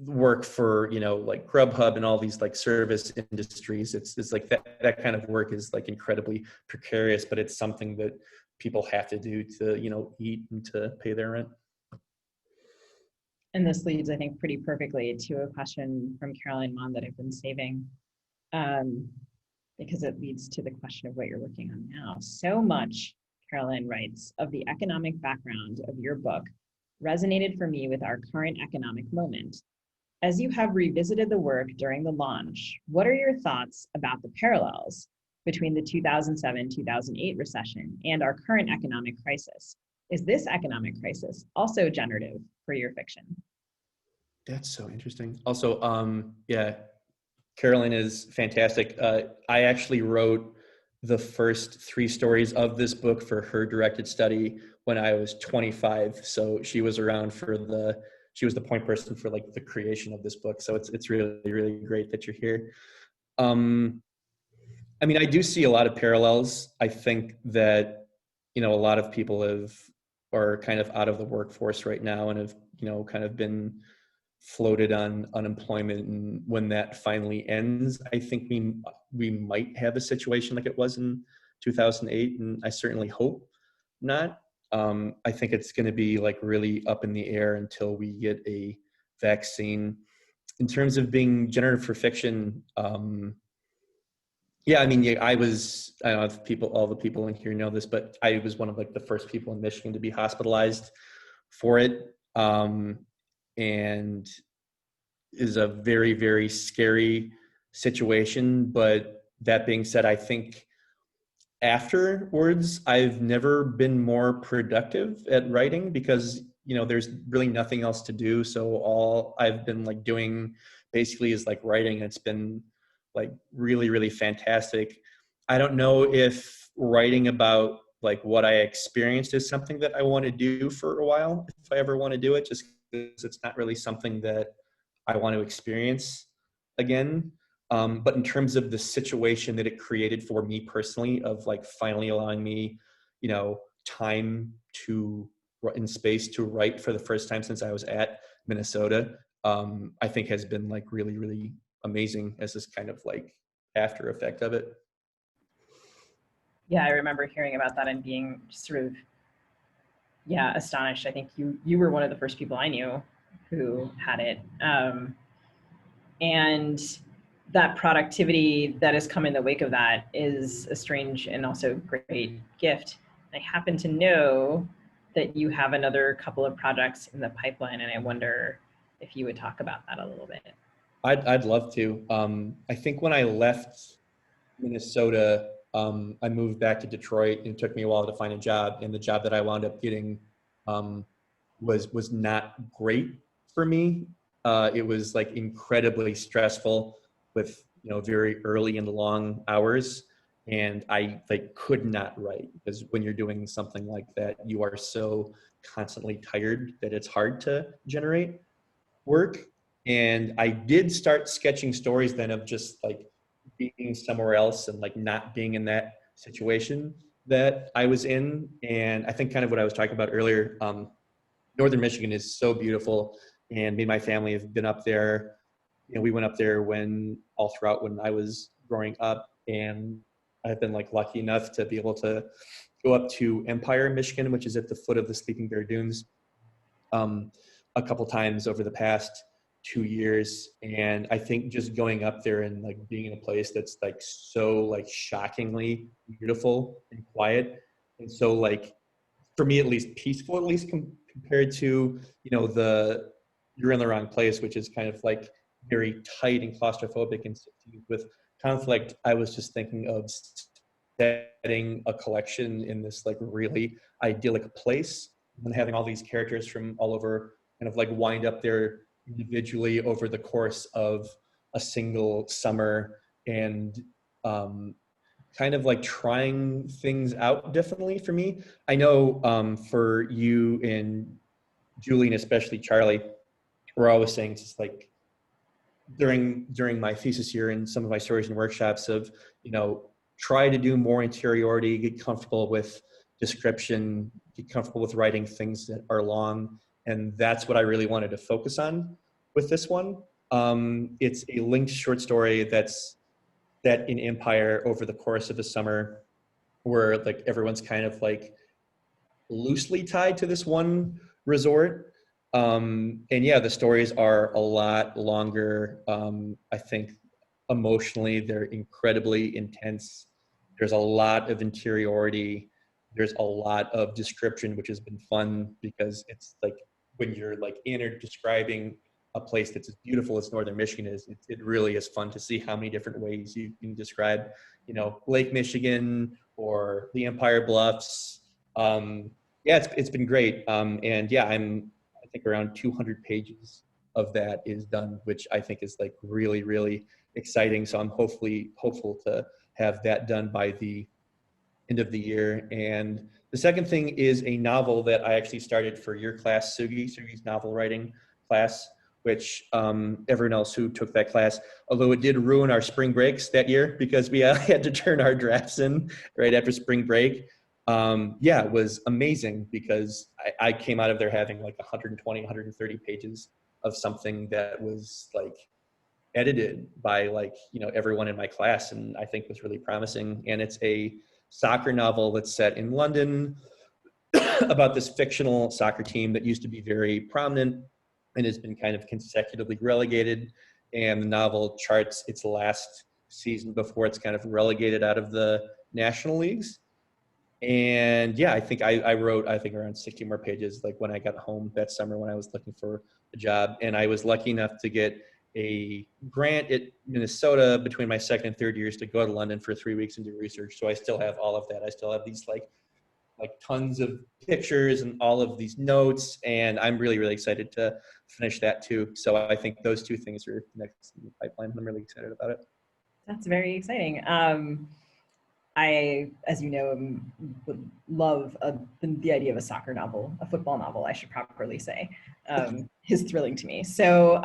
work for, you know, like Grubhub and all these like service industries. It's like that kind of work is like incredibly precarious, but it's something that people have to do to, you know, eat and to pay their rent. And this leads, I think, pretty perfectly to a question from Caroline Mon that I've been saving, because it leads to the question of what you're working on now. So much, Caroline writes, of the economic background of your book resonated for me with our current economic moment. As you have revisited the work during the launch, what are your thoughts about the parallels between the 2007-2008 recession and our current economic crisis? Is this economic crisis also generative for your fiction? That's so interesting. Also, yeah, Caroline is fantastic. I actually wrote the first 3 stories of this book for her directed study when I was 25. So she was around she was the point person for like the creation of this book. So it's really, really great that you're here. I mean, I do see a lot of parallels. I think that, you know, a lot of people are kind of out of the workforce right now and have, you know, kind of been floated on unemployment. And when that finally ends, I think we might have a situation like it was in 2008. And I certainly hope not. I think it's going to be like really up in the air until we get a vaccine. In terms of being generative for fiction, yeah, I mean, yeah, I don't know if all the people in here know this, but I was one of like the first people in Michigan to be hospitalized for it. And is a very, very scary situation. But that being said, I think afterwards, I've never been more productive at writing because, you know, there's really nothing else to do. So all I've been like doing basically is like writing. It's been like really, really fantastic. I don't know if writing about like what I experienced is something that I want to do for a while, if I ever want to do it, just because it's not really something that I want to experience again. But in terms of the situation that it created for me personally, of like finally allowing me, you know, time to in space to write for the first time since I was at Minnesota, I think has been like really, really amazing as this kind of like after effect of it. Yeah, I remember hearing about that and being sort of, yeah, astonished. I think you were one of the first people I knew who had it. And that productivity that has come in the wake of that is a strange and also great gift. I happen to know that you have another couple of projects in the pipeline, and I wonder if you would talk about that a little bit. I'd love to. I think when I left Minnesota, I moved back to Detroit, and it took me a while to find a job. And the job that I wound up getting was not great for me. It was like incredibly stressful with, you know, very early and long hours, and I like could not write, because when you're doing something like that, you are so constantly tired that it's hard to generate work. And I did start sketching stories then of just like being somewhere else and like not being in that situation that I was in. And I think kind of what I was talking about earlier, Northern Michigan is so beautiful, and me and my family have been up there. You know, we went up there all throughout when I was growing up, and I've been like lucky enough to be able to go up to Empire, Michigan, which is at the foot of the Sleeping Bear Dunes, a couple times over the past 2 years. And I think just going up there and like being in a place that's like so like shockingly beautiful and quiet, and so like, for me at least, peaceful, at least compared to, you know, you're in the wrong place, which is kind of like very tight and claustrophobic and with conflict. I was just thinking of setting a collection in this like really idyllic place and having all these characters from all over kind of like wind up there individually over the course of a single summer, and kind of like trying things out differently for me. I know for you and Julie, and especially Charlie, we're always saying just like during my thesis year and some of my stories and workshops of, you know, try to do more interiority, get comfortable with description, get comfortable with writing things that are long. And that's what I really wanted to focus on with this one. It's a linked short story that's set in Empire over the course of the summer, where like everyone's kind of like loosely tied to this one resort. And yeah, the stories are a lot longer. I think emotionally they're incredibly intense. There's a lot of interiority. There's a lot of description, which has been fun, because it's like when you're like in or describing a place that's as beautiful as Northern Michigan is, it really is fun to see how many different ways you can describe, you know, Lake Michigan or the Empire Bluffs. Yeah, it's been great. And yeah, I think around 200 pages of that is done, which I think is like really, really exciting. So I'm hopeful to have that done by the end of the year. And the second thing is a novel that I actually started for your class, Sugi's novel writing class, which everyone else who took that class, although it did ruin our spring breaks that year because we had to turn our drafts in right after spring break. Yeah, it was amazing because I came out of there having like 120, 130 pages of something that was like edited by like, you know, everyone in my class, and I think was really promising. And it's a soccer novel that's set in London about this fictional soccer team that used to be very prominent and has been kind of consecutively relegated. And the novel charts its last season before it's kind of relegated out of the national leagues. And yeah, I think I wrote, I think around 60 more pages, like when I got home that summer when I was looking for a job. And I was lucky enough to get a grant at Minnesota between my second and third years to go to London for 3 weeks and do research. So I still have all of that. I still have these like tons of pictures and all of these notes, and I'm really, really excited to finish that too. So I think those two things are next in the pipeline. I'm really excited about it. That's very exciting. I, as you know, would love the idea of a soccer novel, a football novel, I should properly say, is thrilling to me. So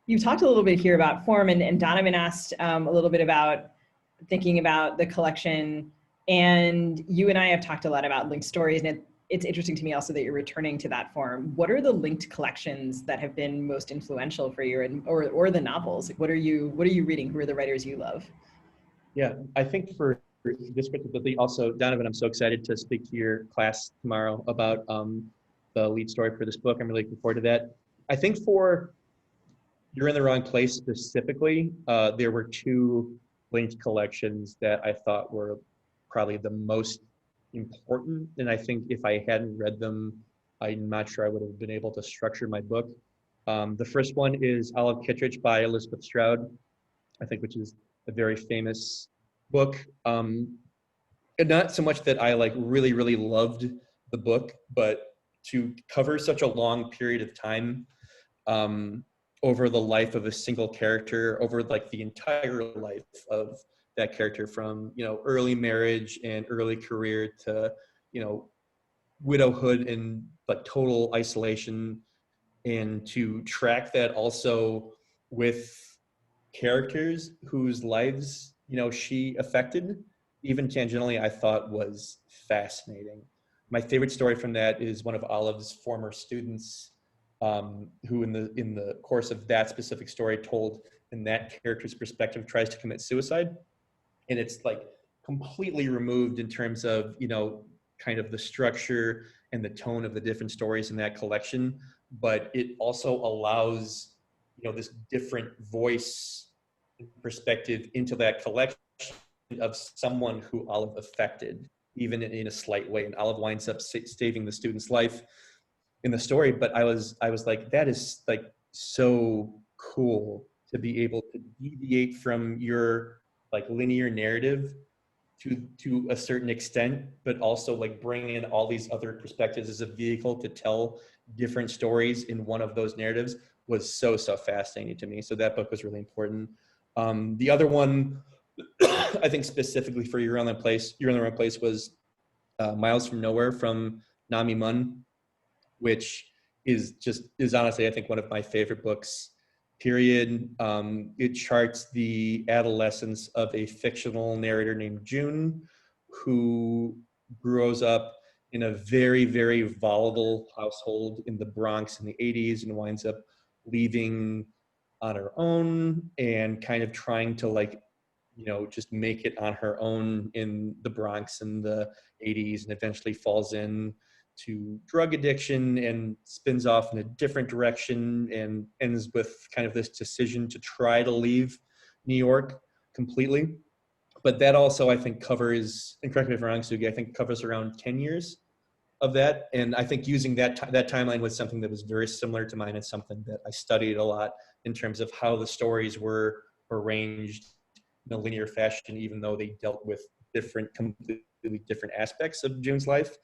you talked a little bit here about form, and Donovan asked a little bit about thinking about the collection, and you and I have talked a lot about linked stories, and it's interesting to me also that you're returning to that form. What are the linked collections that have been most influential for you, or the novels? Like, what are you reading? Who are the writers you love? Yeah, I think for this particular, also, Donovan, I'm so excited to speak to your class tomorrow about the lead story for this book. I'm really looking forward to that. I think for You're in the Wrong Place specifically, there were two linked collections that I thought were probably the most important. And I think if I hadn't read them, I'm not sure I would have been able to structure my book. The first one is Olive Kitteridge by Elizabeth Stroud, I think, which is a very famous book. And not so much that I like really, really loved the book, but to cover such a long period of time over the life of a single character, over like the entire life of that character, from, you know, early marriage and early career to, you know, widowhood and like total isolation, and to track that also with characters whose lives, you know, she affected, even tangentially, I thought was fascinating. My favorite story from that is one of Olive's former students, who in the course of that specific story told in that character's perspective tries to commit suicide. And it's like completely removed in terms of, you know, kind of the structure and the tone of the different stories in that collection, but it also allows, you know, this different voice perspective into that collection of someone who Olive affected, even in a slight way. And Olive winds up saving the student's life in the story. But I was like, that is like so cool to be able to deviate from your like linear narrative to a certain extent, but also like bring in all these other perspectives as a vehicle to tell different stories in one of those narratives was so fascinating to me. So that book was really important. The other one, I think specifically for You're in the Wrong Place, was Miles from Nowhere from Nami Munn, which is honestly, I think, one of my favorite books, period. It charts the adolescence of a fictional narrator named June, who grows up in a very, very volatile household in the Bronx in the 80s and winds up leaving on her own and kind of trying to, like, you know, just make it on her own in the Bronx in the 80s, and eventually falls in to drug addiction and spins off in a different direction and ends with kind of this decision to try to leave New York completely. But that also, I think, covers, and correct me if I'm wrong, Sugi, I think covers around 10 years of that. And I think using that timeline was something that was very similar to mine, and something that I studied a lot in terms of how the stories were arranged in a linear fashion, even though they dealt with completely different aspects of June's life.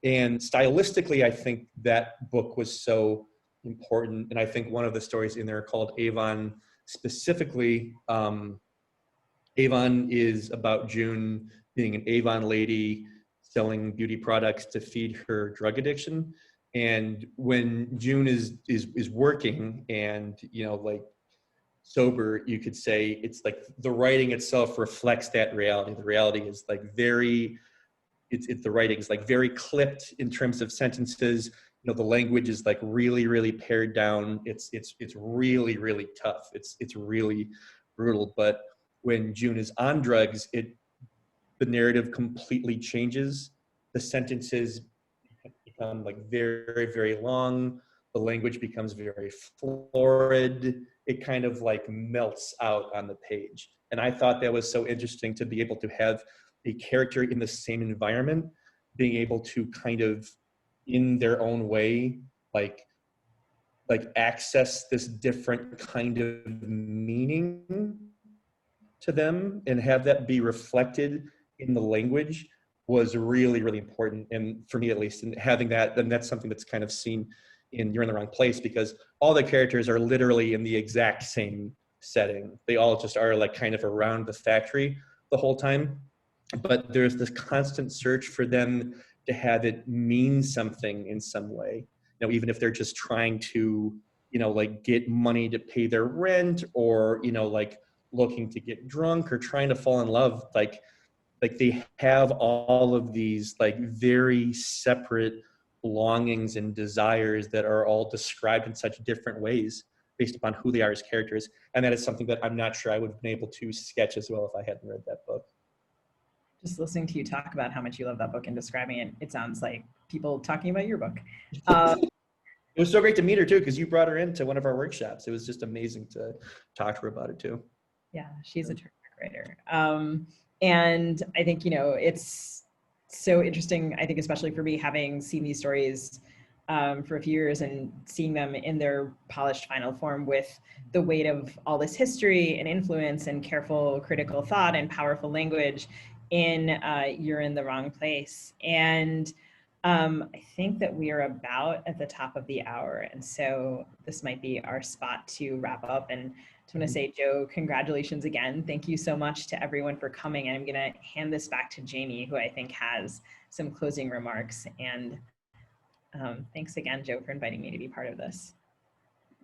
And stylistically, I think that book was so important. And I think one of the stories in there called Avon specifically, Avon is about June being an Avon lady selling beauty products to feed her drug addiction. And when June is working and, you know, like sober, you could say, it's like the writing itself reflects that reality. The reality is like very, the writing is like very clipped in terms of sentences. You know, the language is like really, really pared down. It's really, really tough. It's really brutal. But when June is on drugs, the narrative completely changes. The sentences become like very, very long. The language becomes very florid. It kind of like melts out on the page. And I thought that was so interesting, to be able to have a character in the same environment being able to kind of, in their own way, like access this different kind of meaning to them, and have that be reflected in the language was really, really important. And for me, at least, and having that, then that's something that's kind of seen in You're in the Wrong Place, because all the characters are literally in the exact same setting. They all just are like kind of around the factory the whole time. but there's this constant search for them to have it mean something in some way. You know, even if they're just trying to, you know, like get money to pay their rent, or, you know, like looking to get drunk or trying to fall in love, like they have all of these like very separate longings and desires that are all described in such different ways based upon who they are as characters. And that is something that I'm not sure I would have been able to sketch as well if I hadn't read that book. Just listening to you talk about how much you love that book and describing it, it sounds like people talking about your book. It was so great to meet her too, because you brought her into one of our workshops. It was just amazing to talk to her about it too. Yeah, she's a terrific writer. And I think, you know, it's so interesting, I think, especially for me, having seen these stories for a few years and seeing them in their polished final form with the weight of all this history and influence and careful critical thought and powerful language in You're in the Wrong Place. And I think that we are about at the top of the hour. And so this might be our spot to wrap up. And I just want to say, Joe, congratulations again. Thank you so much to everyone for coming. And I'm going to hand this back to Jamie, who I think has some closing remarks. And thanks again, Joe, for inviting me to be part of this.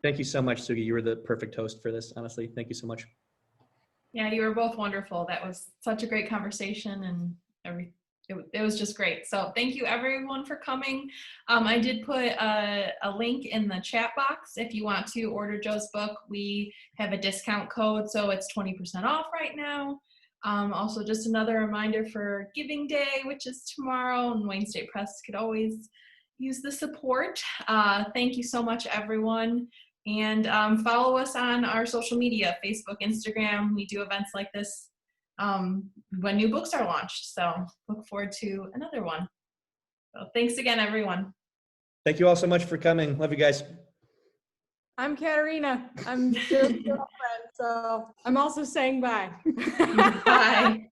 Thank you so much, Sugi. You were the perfect host for this, honestly. Thank you so much. Yeah, you were both wonderful. That was such a great conversation, and it was just great. So thank you everyone for coming. I did put a link in the chat box. If you want to order Joe's book, we have a discount code, so it's 20% off right now. Also, just another reminder for Giving Day, which is tomorrow, and Wayne State Press could always use the support. Thank you so much, everyone. And follow us on our social media, Facebook, Instagram. We do events like this when new books are launched. So look forward to another one. So thanks again, everyone. Thank you all so much for coming. Love you guys. I'm Katerina. I'm Joe's girlfriend, so I'm also saying bye. Bye.